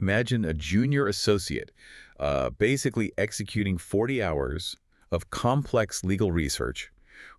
Imagine a junior associate basically executing 40 hours of complex legal research,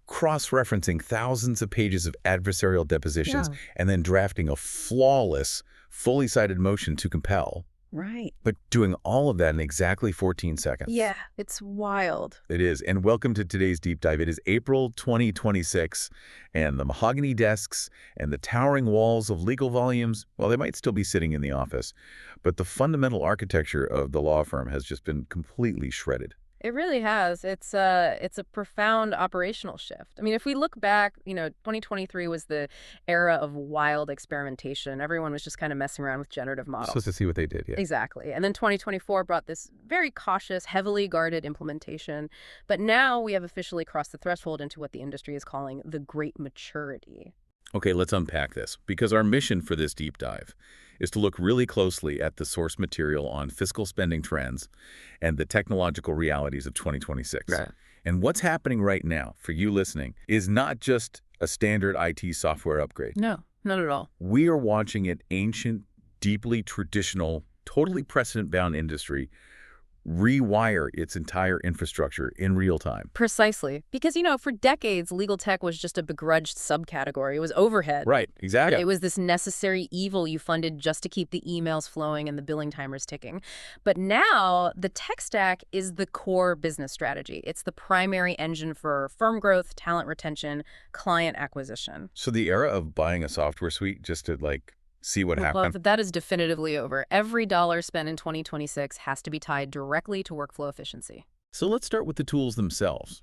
cross-referencing thousands of pages of adversarial depositions, Yeah. and then drafting a flawless, fully cited motion to compel, Right. but doing all of that in exactly 14 seconds. Yeah, it's wild. It is. And welcome to today's deep dive. It is April 2026, and the mahogany desks and the towering walls of legal volumes, well, they might still be sitting in the office, but the fundamental architecture of the law firm has just been completely shredded. It really has. It's a profound operational shift. I mean, if we look back, 2023 was the era of wild experimentation. Everyone was just kind of messing around with generative models. Just to see what they did, yeah. Exactly. And then 2024 brought this very cautious, heavily guarded implementation. But now we have officially crossed the threshold into what the industry is calling the great maturity. Okay, let's unpack this, because our mission for this deep dive is to look really closely at the source material on fiscal spending trends and the technological realities of 2026. Right. And what's happening right now, for you listening, is not just a standard IT software upgrade. No, not at all. We are watching an ancient, deeply traditional, totally precedent-bound industry rewire its entire infrastructure in real time. Precisely. Because, for decades, legal tech was just a begrudged subcategory. It was overhead. Right, exactly. It was this necessary evil you funded just to keep the emails flowing and the billing timers ticking. But now, the tech stack is the core business strategy. It's the primary engine for firm growth, talent retention, client acquisition. So the era of buying a software suite just to, see what Well, happened. that is definitively over. Every dollar spent in 2026 has to be tied directly to workflow efficiency. So let's start with the tools themselves,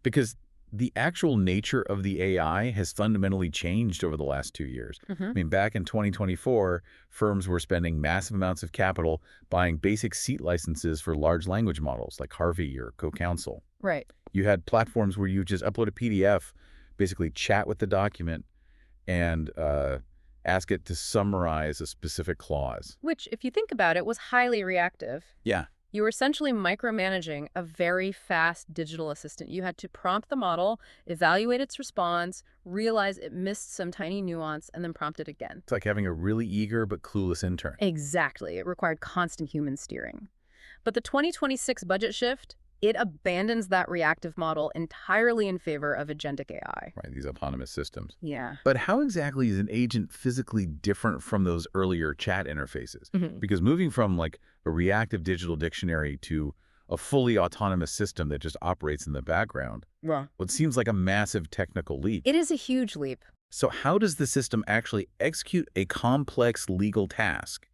because the actual nature of the AI has fundamentally changed over the last 2 years. I mean, back in 2024, firms were spending massive amounts of capital buying basic seat licenses for large language models like Harvey or CoCounsel. Right. You had platforms where you just upload a PDF, basically chat with the document, and ask it to summarize a specific clause. Which, if you think about it, was highly reactive. Yeah. You were essentially micromanaging a very fast digital assistant. You had to prompt the model, evaluate its response, realize it missed some tiny nuance, and then prompt it again. It's like having a really eager but clueless intern. Exactly. It required constant human steering. But the 2026 budget shift, it abandons that reactive model entirely in favor of agentic AI. Right, these autonomous systems. Yeah. But how exactly is an agent physically different from those earlier chat interfaces? Because moving from a reactive digital dictionary to a fully autonomous system that just operates in the background, Well, it seems like a massive technical leap. it is a huge leap. So how does the system actually execute a complex legal task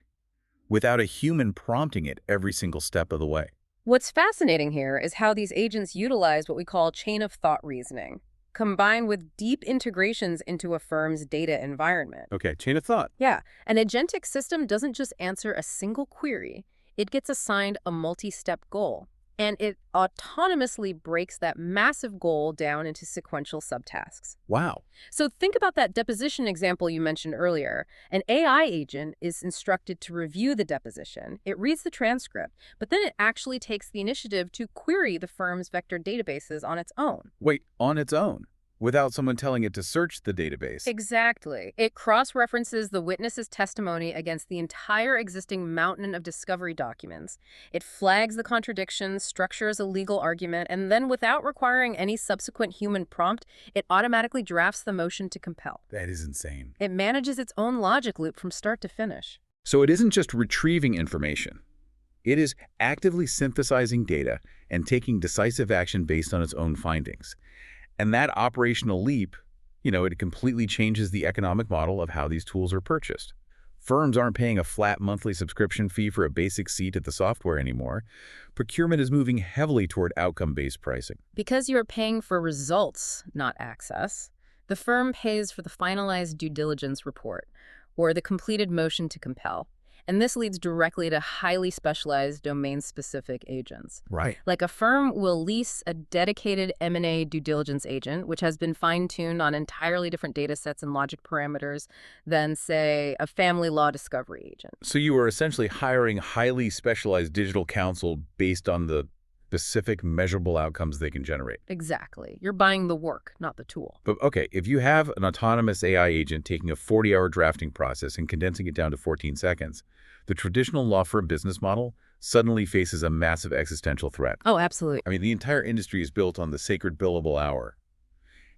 without a human prompting it every single step of the way? What's fascinating here is how these agents utilize what we call chain of thought reasoning, combined with deep integrations into a firm's data environment. Okay, chain of thought. Yeah, an agentic system doesn't just answer a single query. It gets assigned a multi-step goal, and it autonomously breaks that massive goal down into sequential subtasks. Wow. So think about that deposition example you mentioned earlier. An AI agent is instructed to review the deposition. It reads the transcript, but then it actually takes the initiative to query the firm's vector databases on its own. Wait, on its own, without someone telling it to search the database. Exactly. It cross-references the witness's testimony against the entire existing mountain of discovery documents. It flags the contradictions, structures a legal argument, and then without requiring any subsequent human prompt, it automatically drafts the motion to compel. That is insane. It manages its own logic loop from start to finish. So it isn't just retrieving information. It is actively synthesizing data and taking decisive action based on its own findings. And that operational leap, it completely changes the economic model of how these tools are purchased. Firms aren't paying a flat monthly subscription fee for a basic seat at the software anymore. Procurement is moving heavily toward outcome-based pricing. Because you're paying for results, not access, the firm pays for the finalized due diligence report or the completed motion to compel. And this leads directly to highly specialized domain-specific agents. Right. Like a firm will lease a dedicated M&A due diligence agent, which has been fine-tuned on entirely different data sets and logic parameters than, say, a family law discovery agent. So you are essentially hiring highly specialized digital counsel based on the specific measurable outcomes they can generate. Exactly. You're buying the work, not the tool. But okay, if you have an autonomous AI agent taking a 40-hour drafting process and condensing it down to 14 seconds, the traditional law firm business model suddenly faces a massive existential threat. Oh, absolutely. I mean, the entire industry is built on the sacred billable hour.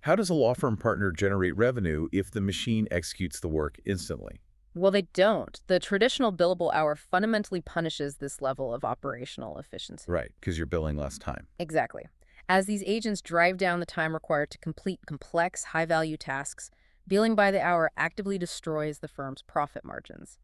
How does a law firm partner generate revenue if the machine executes the work instantly? Well, they don't. The traditional billable hour fundamentally punishes this level of operational efficiency. Right, because you're billing less time. Exactly. As these agents drive down the time required to complete complex, high-value tasks, billing by the hour actively destroys the firm's profit margins.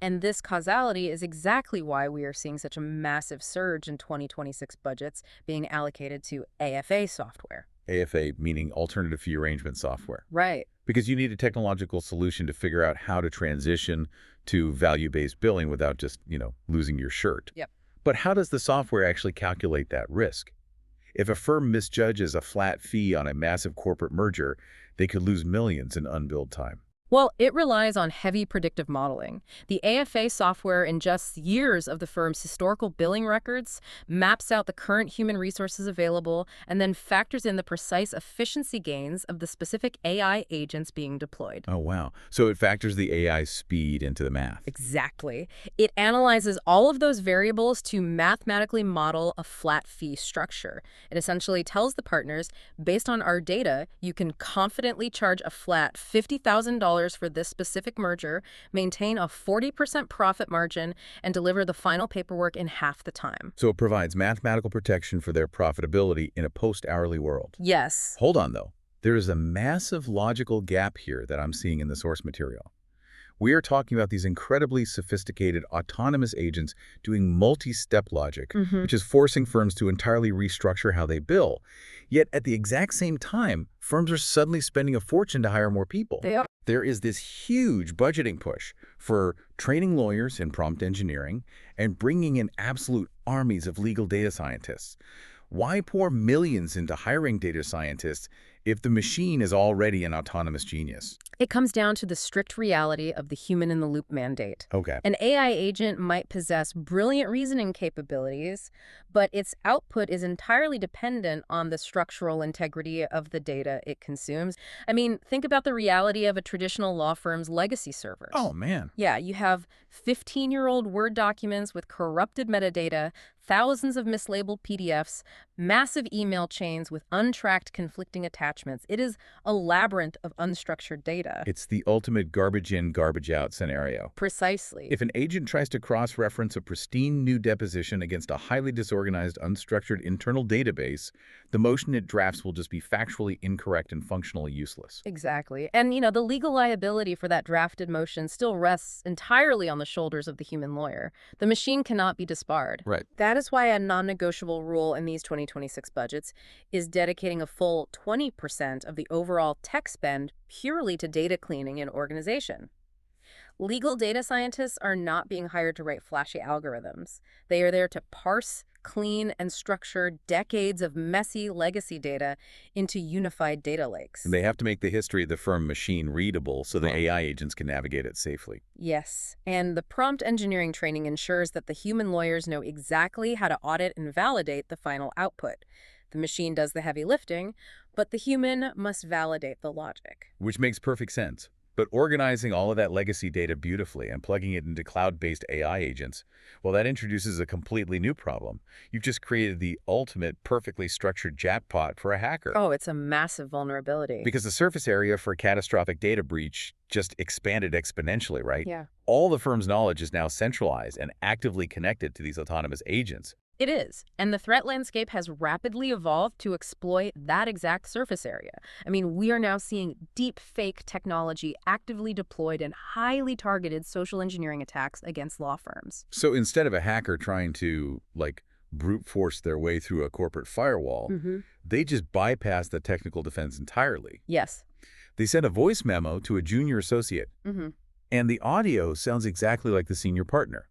And this causality is exactly why we are seeing such a massive surge in 2026 budgets being allocated to AFA software. AFA meaning alternative fee arrangement software. Right. Because you need a technological solution to figure out how to transition to value-based billing without just, losing your shirt. Yep. But how does the software actually calculate that risk? If a firm misjudges a flat fee on a massive corporate merger, they could lose millions in unbilled time. Well, it relies on heavy predictive modeling. The AFA software ingests years of the firm's historical billing records, maps out the current human resources available, and then factors in the precise efficiency gains of the specific AI agents being deployed. Oh, wow. So it factors the AI speed into the math. Exactly. It analyzes all of those variables to mathematically model a flat fee structure. It essentially tells the partners, based on our data, you can confidently charge a flat $50,000 for this specific merger, maintain a 40% profit margin, and deliver the final paperwork in half the time. So it provides mathematical protection for their profitability in a post-hourly world. Yes. Hold on, though. There is a massive logical gap here that I'm seeing in the source material. We are talking about these incredibly sophisticated autonomous agents doing multi-step logic, which is forcing firms to entirely restructure how they bill. Yet at the exact same time, firms are suddenly spending a fortune to hire more people. They are. There is this huge budgeting push for training lawyers in prompt engineering and bringing in absolute armies of legal data scientists. Why pour millions into hiring data scientists if the machine is already an autonomous genius? It comes down to the strict reality of the human-in-the-loop mandate. Okay. An AI agent might possess brilliant reasoning capabilities, but its output is entirely dependent on the structural integrity of the data it consumes. I mean, think about the reality of a traditional law firm's legacy servers. Oh, man. Yeah, you have 15-year-old Word documents with corrupted metadata, thousands of mislabeled PDFs, massive email chains with untracked conflicting attachments. It is a labyrinth of unstructured data. It's the ultimate garbage in, garbage out scenario. Precisely. If an agent tries to cross-reference a pristine new deposition against a highly disorganized, unstructured internal database, the motion it drafts will just be factually incorrect and functionally useless. Exactly. And, the legal liability for that drafted motion still rests entirely on the shoulders of the human lawyer. The machine cannot be disbarred. Right. That is why a non-negotiable rule in these 2026 budgets is dedicating a full 20% of the overall tech spend purely to data cleaning and organization. Legal data scientists are not being hired to write flashy algorithms. They are there to parse, clean, and structure decades of messy legacy data into unified data lakes. And they have to make the history of the firm machine readable so the AI agents can navigate it safely. Yes, and the prompt engineering training ensures that the human lawyers know exactly how to audit and validate the final output. The machine does the heavy lifting, but the human must validate the logic. Which makes perfect sense. But organizing all of that legacy data beautifully and plugging it into cloud-based AI agents, well, that introduces a completely new problem. You've just created the ultimate perfectly structured jackpot for a hacker. Oh, it's a massive vulnerability. Because the surface area for a catastrophic data breach just expanded exponentially, right? Yeah. All the firm's knowledge is now centralized and actively connected to these autonomous agents. It is, and the threat landscape has rapidly evolved to exploit that exact surface area. I mean, we are now seeing deep fake technology actively deployed in highly targeted social engineering attacks against law firms. So instead of a hacker trying to, brute force their way through a corporate firewall, they just bypass the technical defense entirely. Yes. They send a voice memo to a junior associate, and the audio sounds exactly like the senior partner.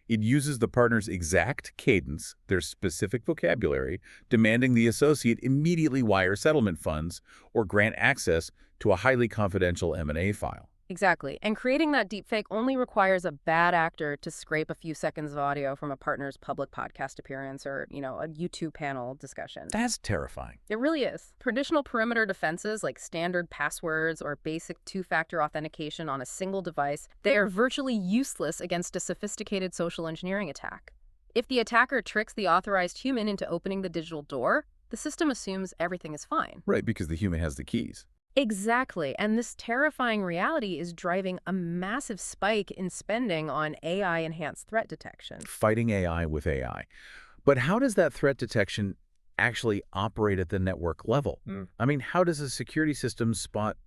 It uses the partner's exact cadence, their specific vocabulary, demanding the associate immediately wire settlement funds or grant access to a highly confidential M&A file. Exactly. And creating that deepfake only requires a bad actor to scrape a few seconds of audio from a partner's public podcast appearance or, a YouTube panel discussion. That's terrifying. It really is. Traditional perimeter defenses like standard passwords or basic two-factor authentication on a single device, they are virtually useless against a sophisticated social engineering attack. If the attacker tricks the authorized human into opening the digital door, the system assumes everything is fine. Right, because the human has the keys. Exactly. And this terrifying reality is driving a massive spike in spending on AI-enhanced threat detection. Fighting AI with AI. But how does that threat detection actually operate at the network level? I mean, how does a security system spot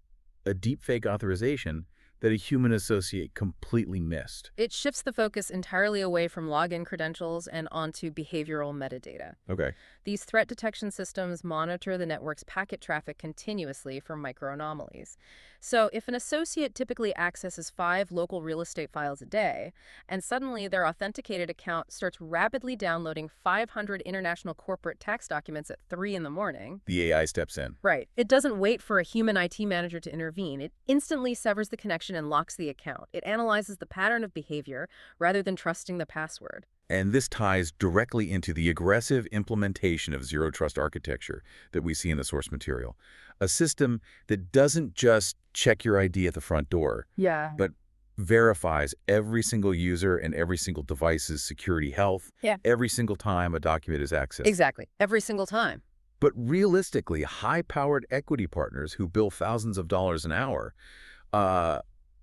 a deepfake authorization that a human associate completely missed? It shifts the focus entirely away from login credentials and onto behavioral metadata. Okay. These threat detection systems monitor the network's packet traffic continuously for microanomalies. So if an associate typically accesses 5 local real estate files a day, and suddenly their authenticated account starts rapidly downloading 500 international corporate tax documents at 3 in the morning, The AI steps in. right, it doesn't wait for a human IT manager to intervene. It instantly severs the connection and locks the account. It analyzes the pattern of behavior rather than trusting the password. And this ties directly into the aggressive implementation of zero-trust architecture that we see in the source material. A system that doesn't just check your ID at the front door, Yeah. but verifies every single user and every single device's security health every single time a document is accessed. Exactly. Every single time. But realistically, high-powered equity partners who bill thousands of dollars an hour,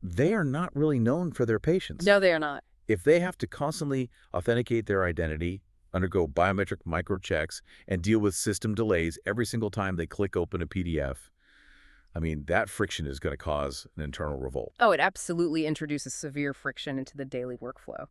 they are not really known for their patience. No, they are not. If they have to constantly authenticate their identity, undergo biometric microchecks, and deal with system delays every single time they click open a PDF, I mean, that friction is going to cause an internal revolt. Oh, it absolutely introduces severe friction into the daily workflow.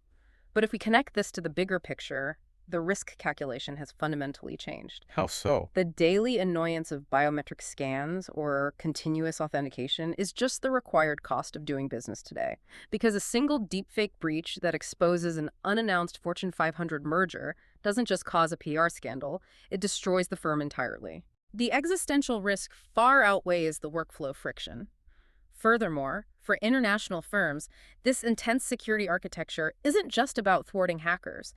But if we connect this to the bigger picture, the risk calculation has fundamentally changed. How so? The daily annoyance of biometric scans or continuous authentication is just the required cost of doing business today. Because a single deepfake breach that exposes an unannounced Fortune 500 merger doesn't just cause a PR scandal, it destroys the firm entirely. The existential risk far outweighs the workflow friction. Furthermore, for international firms, this intense security architecture isn't just about thwarting hackers.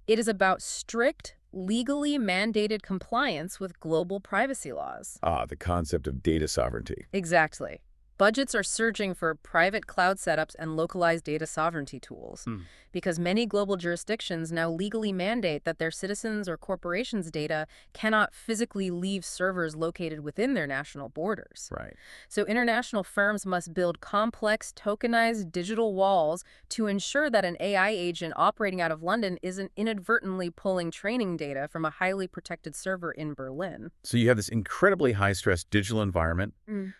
It is about strict, legally mandated compliance with global privacy laws. The concept of data sovereignty. Exactly. Budgets are surging for private cloud setups and localized data sovereignty tools because many global jurisdictions now legally mandate that their citizens or corporations' data cannot physically leave servers located within their national borders. Right. So international firms must build complex tokenized digital walls to ensure that an AI agent operating out of London isn't inadvertently pulling training data from a highly protected server in Berlin. So you have this incredibly high-stress digital environment.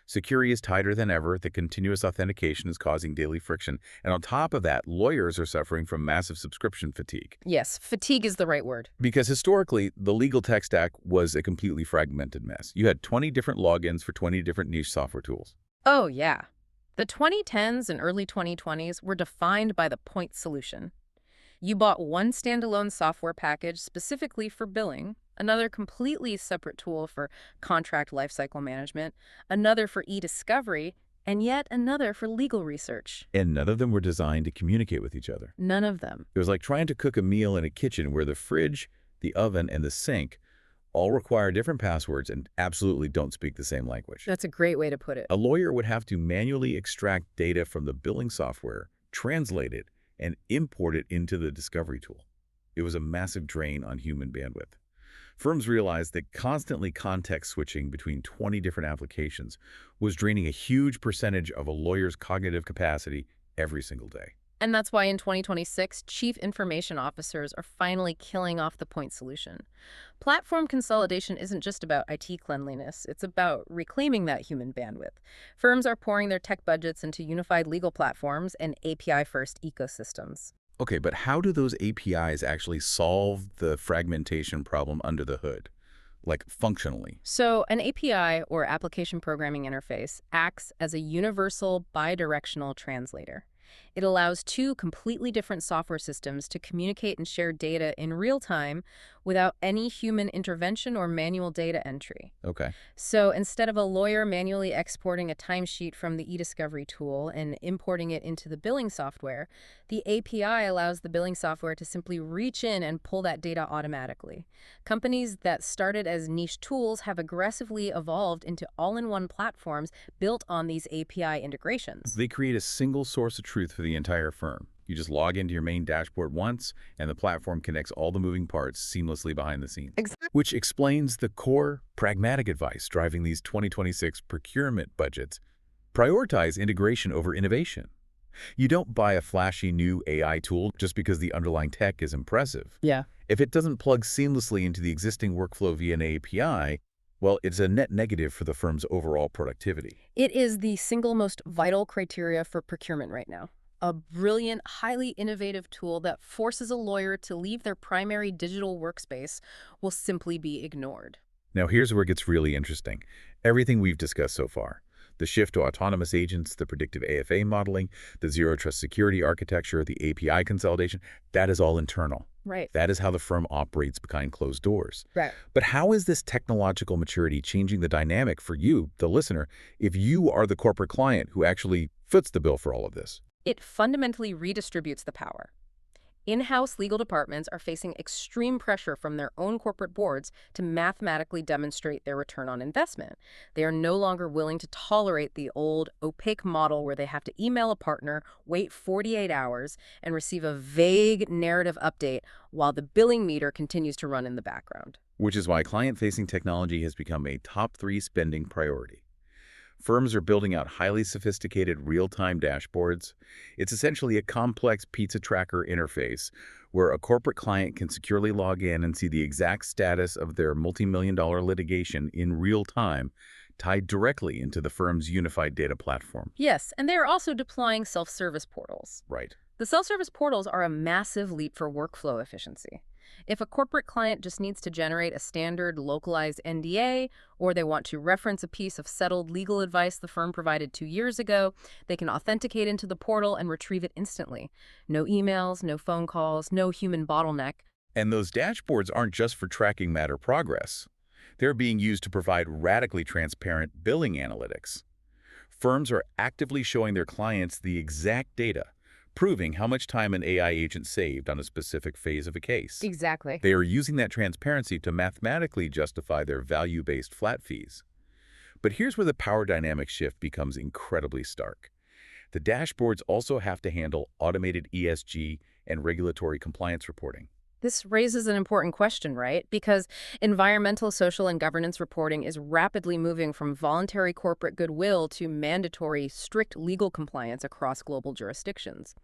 Security is tighter than ever. The continuous authentication is causing daily friction. And on top of that, lawyers are suffering from massive subscription fatigue. Yes, fatigue is the right word. Because historically, the legal tech stack was a completely fragmented mess. You had 20 different logins for 20 different niche software tools. Oh, yeah. The 2010s and early 2020s were defined by the point solution. You bought one standalone software package specifically for billing, another completely separate tool for contract lifecycle management, another for e-discovery, and yet another for legal research. And none of them were designed to communicate with each other. None of them. It was like trying to cook a meal in a kitchen where the fridge, the oven, and the sink all require different passwords and absolutely don't speak the same language. That's a great way to put it. A lawyer would have to manually extract data from the billing software, translate it, and import it into the discovery tool. It was a massive drain on human bandwidth. Firms realized that constantly context switching between 20 different applications was draining a huge percentage of a lawyer's cognitive capacity every single day. And that's why in 2026, chief information officers are finally killing off the point solution. Platform consolidation isn't just about IT cleanliness, it's about reclaiming that human bandwidth. Firms are pouring their tech budgets into unified legal platforms and API-first ecosystems. Okay, but how do those APIs actually solve the fragmentation problem under the hood, like functionally? So an API, or application programming interface, acts as a universal bidirectional translator. It allows two completely different software systems to communicate and share data in real time without any human intervention or manual data entry. Okay. So instead of a lawyer manually exporting a timesheet from the e-discovery tool and importing it into the billing software, the API allows the billing software to simply reach in and pull that data automatically. Companies that started as niche tools have aggressively evolved into all-in-one platforms built on these API integrations. They create a single source of truth for the entire firm. You just log into your main dashboard once, and the platform connects all the moving parts seamlessly behind the scenes. Exactly. Which explains the core, pragmatic advice driving these 2026 procurement budgets. Prioritize integration over innovation. You don't buy a flashy new AI tool just because the underlying tech is impressive. Yeah. If it doesn't plug seamlessly into the existing workflow via an API, well, it's a net negative for the firm's overall productivity. It is the single most vital criteria for procurement right now. A brilliant, highly innovative tool that forces a lawyer to leave their primary digital workspace will simply be ignored. Now, here's where it gets really interesting. Everything we've discussed so far, the shift to autonomous agents, the predictive AFA modeling, the zero-trust security architecture, the API consolidation, that is all internal. Right. That is how the firm operates behind closed doors. Right. But how is this technological maturity changing the dynamic for you, the listener, if you are the corporate client who actually foots the bill for all of this? It fundamentally redistributes the power. In-house legal departments are facing extreme pressure from their own corporate boards to mathematically demonstrate their return on investment. They are no longer willing to tolerate the old, opaque model where they have to email a partner, wait 48 hours, and receive a vague narrative update while the billing meter continues to run in the background. Which is why client-facing technology has become a top 3 spending priority. Firms are building out highly sophisticated real-time dashboards. It's essentially a complex pizza tracker interface where a corporate client can securely log in and see the exact status of their multi-million-dollar litigation in real time, tied directly into the firm's unified data platform. Yes, and they are also deploying self-service portals. Right. The self-service portals are a massive leap for workflow efficiency. If a corporate client just needs to generate a standard localized NDA, or they want to reference a piece of settled legal advice the firm provided 2 years ago, they can authenticate into the portal and retrieve it instantly. No emails, no phone calls, no human bottleneck. And those dashboards aren't just for tracking matter progress. They're being used to provide radically transparent billing analytics. Firms are actively showing their clients the exact data, proving how much time an AI agent saved on a specific phase of a case. Exactly. They are using that transparency to mathematically justify their value-based flat fees. But here's where the power dynamic shift becomes incredibly stark. The dashboards also have to handle automated ESG and regulatory compliance reporting. This raises an important question, right? Because environmental, social, and governance reporting is rapidly moving from voluntary corporate goodwill to mandatory, strict legal compliance across global jurisdictions.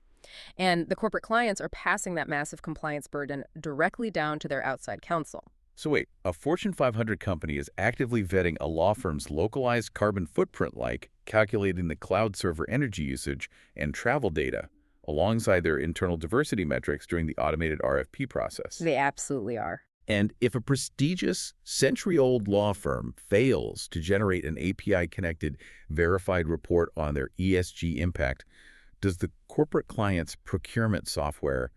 And the corporate clients are passing that massive compliance burden directly down to their outside counsel. So wait, a Fortune 500 company is actively vetting a law firm's localized carbon footprint, like calculating the cloud server energy usage and travel data, alongside their internal diversity metrics during the automated RFP process. They absolutely are. And if a prestigious, century-old law firm fails to generate an API-connected, verified report on their ESG impact, does the corporate client's procurement software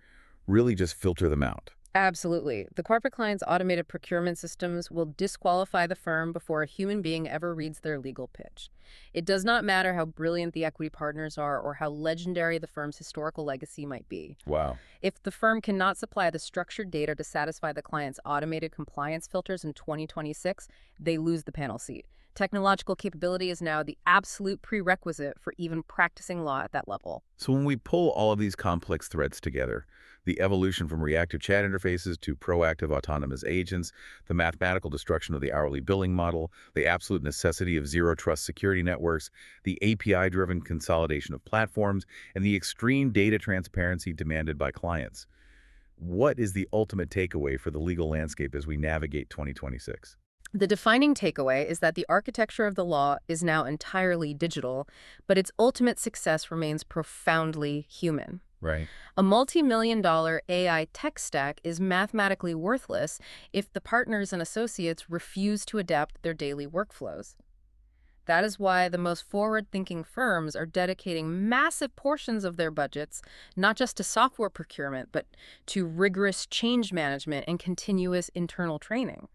really just filter them out? Absolutely. The corporate client's automated procurement systems will disqualify the firm before a human being ever reads their legal pitch. It does not matter how brilliant the equity partners are or how legendary the firm's historical legacy might be. Wow. If the firm cannot supply the structured data to satisfy the client's automated compliance filters in 2026, they lose the panel seat. Technological capability is now the absolute prerequisite for even practicing law at that level. So when we pull all of these complex threads together, the evolution from reactive chat interfaces to proactive autonomous agents, the mathematical destruction of the hourly billing model, the absolute necessity of zero-trust security networks, the API-driven consolidation of platforms, and the extreme data transparency demanded by clients. What is the ultimate takeaway for the legal landscape as we navigate 2026? The defining takeaway is that the architecture of the law is now entirely digital, but its ultimate success remains profoundly human. Right. A multi-million-dollar AI tech stack is mathematically worthless if the partners and associates refuse to adapt their daily workflows. That is why the most forward-thinking firms are dedicating massive portions of their budgets not just to software procurement, but to rigorous change management and continuous internal training.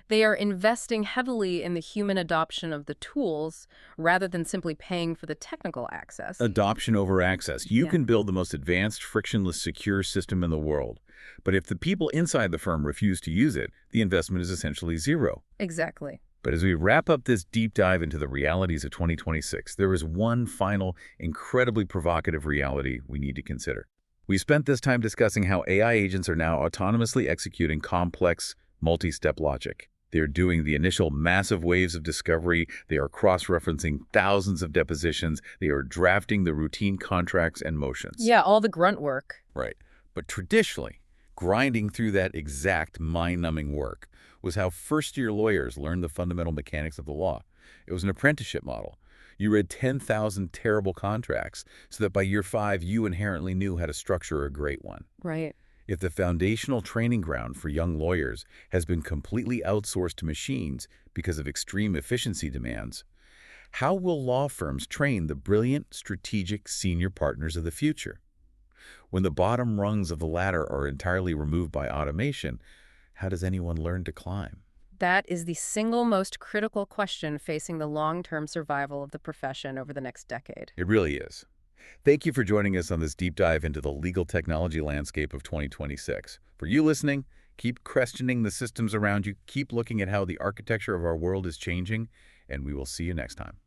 They are investing heavily in the human adoption of the tools rather than simply paying for the technical access. Adoption over access. You Yeah, can build the most advanced, frictionless, secure system in the world. But if the people inside the firm refuse to use it, the investment is essentially zero. exactly. But as we wrap up this deep dive into the realities of 2026, there is one final, incredibly provocative reality we need to consider. We spent this time discussing how AI agents are now autonomously executing complex, multi-step logic. They are doing the initial massive waves of discovery. They are cross-referencing thousands of depositions. They are drafting the routine contracts and motions. Yeah, all the grunt work. Right. But traditionally, grinding through that exact mind-numbing work was how first-year lawyers learned the fundamental mechanics of the law. It was an apprenticeship model. You read 10,000 terrible contracts so that by year 5, you inherently knew how to structure a great one. Right. If the foundational training ground for young lawyers has been completely outsourced to machines because of extreme efficiency demands, how will law firms train the brilliant, strategic senior partners of the future? When the bottom rungs of the ladder are entirely removed by automation, how does anyone learn to climb? That is the single most critical question facing the long-term survival of the profession over the next decade. It really is. Thank you for joining us on this deep dive into the legal technology landscape of 2026. For you listening, keep questioning the systems around you, keep looking at how the architecture of our world is changing, and we will see you next time.